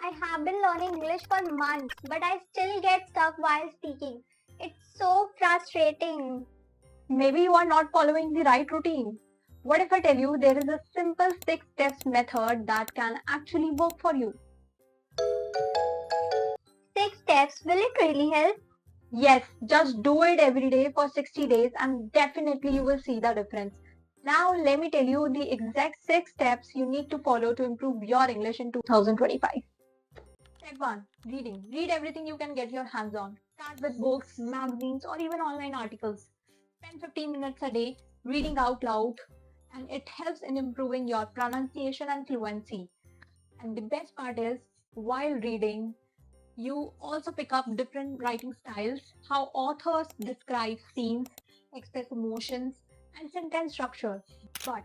I have been learning English for months, but I still get stuck while speaking. It's so frustrating. Maybe you are not following the right routine. What if I tell you there is a simple 6 steps method that can actually work for you? 6 steps, will it really help? Yes, just do it every day for 60 days and definitely you will see the difference. Now let me tell you the exact 6 steps you need to follow to improve your English in 2025. Step 1. Reading. Read everything you can get your hands on. Start with books, magazines, or even online articles. Spend 15 minutes a day reading out loud, and it helps in improving your pronunciation and fluency. And the best part is, while reading, you also pick up different writing styles, how authors describe scenes, express emotions, and sentence structure. But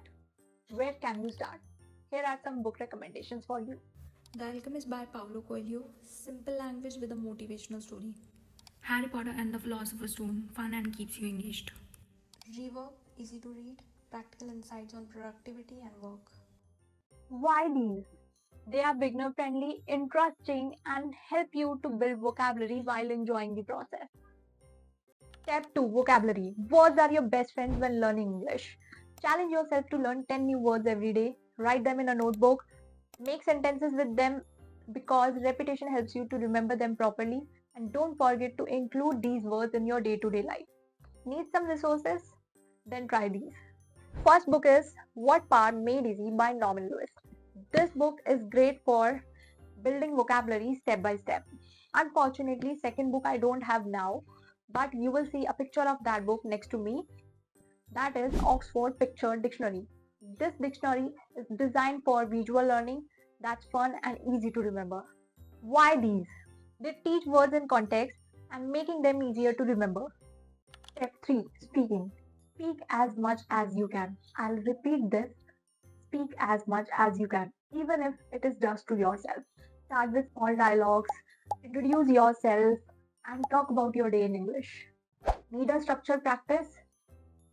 where can you start? Here are some book recommendations for you. The Alchemist by Paulo Coelho, simple language with a motivational story. Harry Potter and the Philosopher's Stone, fun and keeps you engaged. Reverb, easy to read, practical insights on productivity and work. Why these? They are beginner friendly, interesting, and help you to build vocabulary while enjoying the process. Step 2. Vocabulary. Words are your best friends when learning English. Challenge yourself to learn 10 new words every day. Write them in a notebook. Make sentences with them because repetition helps you to remember them properly. And don't forget to include these words in your day-to-day life. Need some resources? Then try these. First book is What Part Made Easy by Norman Lewis. This book is great for building vocabulary step by step. Unfortunately, second book I don't have now, but you will see a picture of that book next to me. That is Oxford Picture Dictionary. This dictionary is designed for visual learning that's fun and easy to remember. Why these? They teach words in context and making them easier to remember. Step 3. Speaking. Speak as much as you can. I'll repeat this. Speak as much as you can, even if it is just to yourself. Start with small dialogues, introduce yourself, and talk about your day in English. Need a structured practice?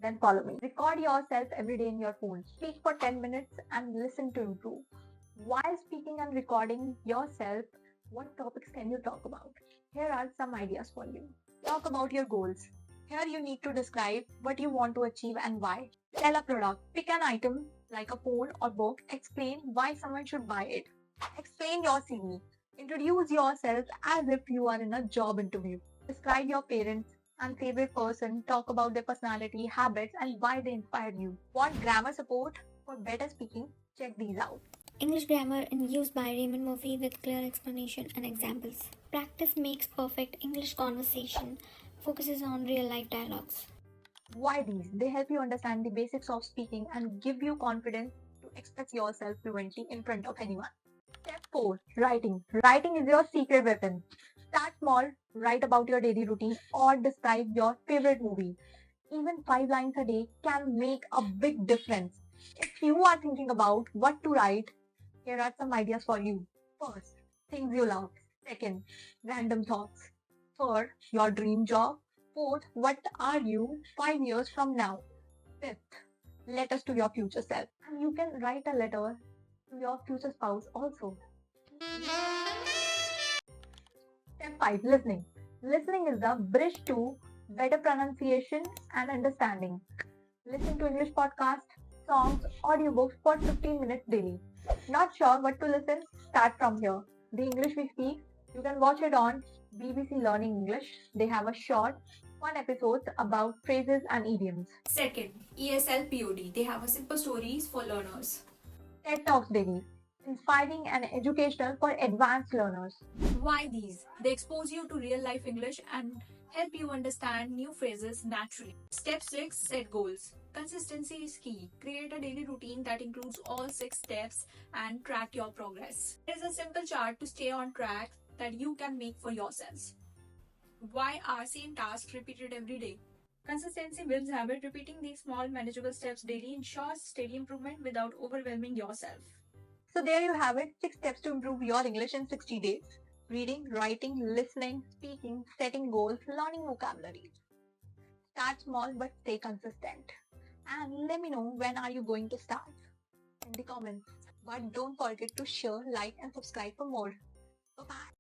Then follow me. Record yourself every day in your phone. Speak for 10 minutes and listen to improve. While speaking and recording yourself, what topics can you talk about? Here are some ideas for you. Talk about your goals. Here you need to describe what you want to achieve and why. Sell a product. Pick an item like a phone or book. Explain why someone should buy it. Explain your CV. Introduce yourself as if you are in a job interview. Describe your parents and favorite person. Talk about their personality, habits, and why they inspired you. Want grammar support for better speaking? Check these out. English grammar in use by Raymond Murphy with clear explanation and examples. Practice makes perfect. English conversation focuses on real life dialogues. Why these? They help you understand the basics of speaking and give you confidence to express yourself fluently in front of anyone. Step 4. Writing. Writing is your secret weapon. Start small, write about your daily routine or describe your favorite movie. Even 5 lines a day can make a big difference. If you are thinking about what to write, here are some ideas for you. First, things you love. Second, random thoughts. Third, your dream job. Fourth, what are you 5 years from now? Fifth, letters to your future self. And you can write a letter to your future spouse also. Step 5. Listening. Listening is the bridge to better pronunciation and understanding. Listen to English podcasts, songs, audiobooks for 15 minutes daily. Not sure what to listen? Start from here. The English We Speak, you can watch it on BBC Learning English. They have a short, fun episodes about phrases and idioms. Second, ESL POD. They have a simple stories for learners. TED Talks Daily, inspiring and educational for advanced learners. Why these? They expose you to real life English and help you understand new phrases naturally. Step 6. Set goals. Consistency is key. Create a daily routine that includes all 6 steps and track your progress. There is a simple chart to stay on track that you can make for yourselves. Why are same tasks repeated every day? Consistency builds habit. Repeating these small manageable steps daily ensures steady improvement without overwhelming yourself. So there you have it, 6 steps to improve your English in 60 days. Reading, writing, listening, speaking, setting goals, learning vocabulary. Start small but stay consistent. And let me know when are you going to start in the comments. But don't forget to share, like and subscribe for more.